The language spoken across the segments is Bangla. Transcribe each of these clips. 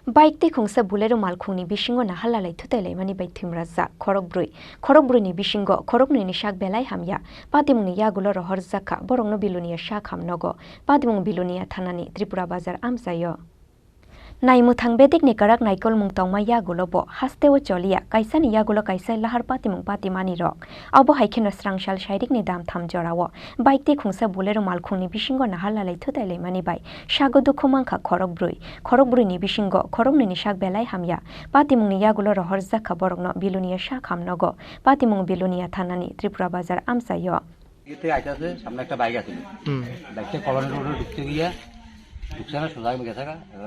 Baik te khungsa bulero malkhungni bisingo na halalai thutelai mani bai thimraja khorokbrui ni bisingo khorokni ni shak belai hamya patimungni yagulo rohor zakha borongno bilunia shak hamnogo patimung bilunia thanani Tripura bazar amsayo Naimmuthang bedik ni karak naikol mungtongma yagulo bo hasteo cholia kaisani yagulo kaisa lahar patimung patimani rok abo haikeno srangshal shaidik ni dam tham jorawo bike te khungsa bulero malkhungni bisingo na halalai thutelai mani bai shagodu khomangkha khorokbrui ni bisingo khorokni ni shak belai hamya patimungni yagulo rohor zakha borokno bilunia shak hamnogo patimung bilunia thanani Tripura bazar amsayo এতে আইতাছে সামনে একটা বাইক আছে বাইকটা কলোনি রোডে ঢুকতে গিয়া ঢুকছে না সোজা গেছে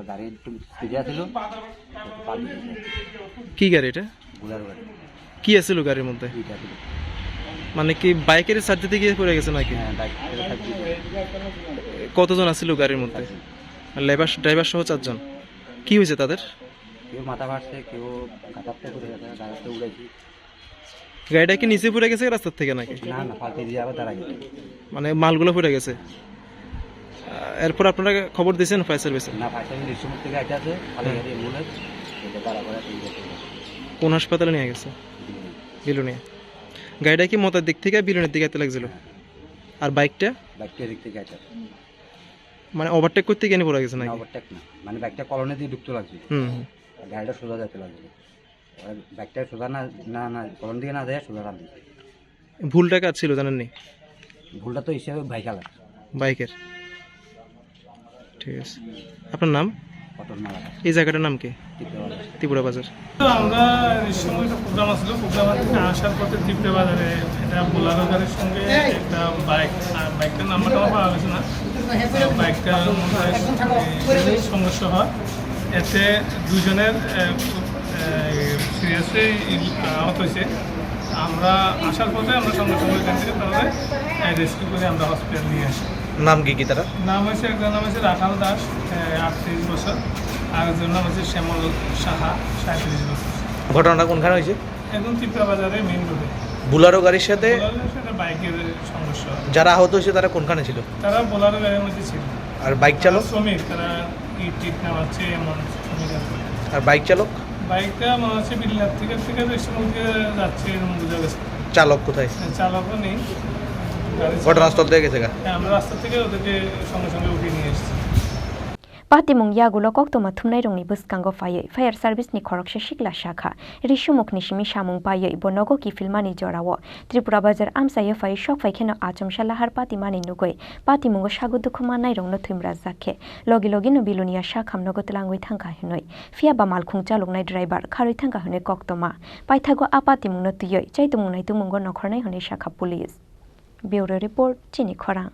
গাড়ি একটু স্পিডে ছিল কি গাড়ি এটা বুলার গাড়ি কি আছিল গাড়ির মধ্যে মানে কি বাইকের সাইড থেকে গিয়ে পড়ে গেছে নাকি হ্যাঁ বাইকের সাইড দিয়ে কতজন আছিল গাড়ির মধ্যে ড্রাইভার সহ 4 জন কি হয়েছে তাদের কেউ মাথা ফাটছে কেউ কাটাতে পড়ে গেছে গাড়িতে উড়াইছে গাড়িটা কি নিচে পড়ে গেছে রাস্তা থেকে নাকি না না ফালতে দিয়ে আবার দাঁড়াই মানে মালগুলো পড়ে গেছে এরপর আপনারা খবর দিয়েছেন ফায়ার সার্ভিসে না ফায়ার সার্ভিস রিসোর্ট থেকে আইতাছে খালি গাড়ি অ্যাম্বুলেন্স এটা তারা করে কোন হাসপাতালে নিয়ে গেছে বিলুনিয়া গাড়িটা কি মতার দিক থেকে বিলুনিয়ার দিকে যেতে লাগছিল আর বাইকটা দিক থেকে আইতাছে মানে ওভারটেক করতে গিয়ে পড়ে গেছে নাকি ওভারটেক না মানে বাইকটা কলোনি দিয়ে ঢুকতে লাগছিল গাড়িটা সোজা যেতে লাগছিল বাইকটা সোজা না না কলোনি দিকে না যায় সোজা রান দিছে ভুলটা কার ছিল জানেননি ভুলটা তো হিসেবে বাইকের ঠিক আছে আপনার নাম অটল মালা এই জায়গাটার নাম কি ত্রিপুরা বাজার আমরা এই সময় একটা প্রোগ্রাম আসলো প্রোগ্রাম থেকে আসার পথে ত্রিপুরা বাজারে এটা বোলারো গাড়ির সঙ্গে একটা বাইকটার নাম্বারটা পাওয়া গেছে না বাইকটার সমস্যা হয় এতে দুজনের সিরিয়াসলি আহত হয়েছে আমরা আসার পথে আমরা সঙ্গে সঙ্গে এখান থেকে তাহলে রেস্কিউ করে আমরা হসপিটাল নিয়ে আসি নাম কি তারা নাম হয়েছে একজন নাম হয়েছে রাখাল দাস 38 বছর আর একজন নাম হচ্ছে শ্যামল সাহা 37 বছর ঘটনাটা কোনখানে হয়েছে একদম ত্রিপুরা বাজারে মেইন রোডে বোলারো গাড়ির সাথে বাইকের সমস্যা যারা আহত হয়েছে তারা কোনখানে ছিল তারা বোলারো গাড়ির মধ্যে ছিল আর বাইক চালক শ্রমিক তারা টিট নেওয়াচ্ছে এমন শ্রমিক আছে আর বাইক চালক বাইকটা মনে হচ্ছে বিল্লার থেকে রেস্টুরেন্টে যাচ্ছে এরকম বোঝা গেছে চালক কোথায় চালকও নেই ঘটনাস্থল থেকে গেছে আমরা রাস্তা থেকে ওদেরকে সঙ্গে সঙ্গে উঠিয়ে নিয়ে এসেছি Patimung yagulo koktoma thumnai rongni buskango fire service ni khorokse shikla shakha rishumuk ni shimi shamung paye bonogo ki filmani jorawo Tripura bazar amsaye fai shok fai khena achom shalahar patimani nugoi patimungo shagudu khumanai rongno thimra zakhe logi no bilunia shakham nogo tlangoi thangka hinoi fia ba malkhung chaloknai driver kharoi thangka hone koktoma paithago apatimung no tuyoi chaitumung nai tumungo nokhornai hone shakha police Bureau report Chini Khorang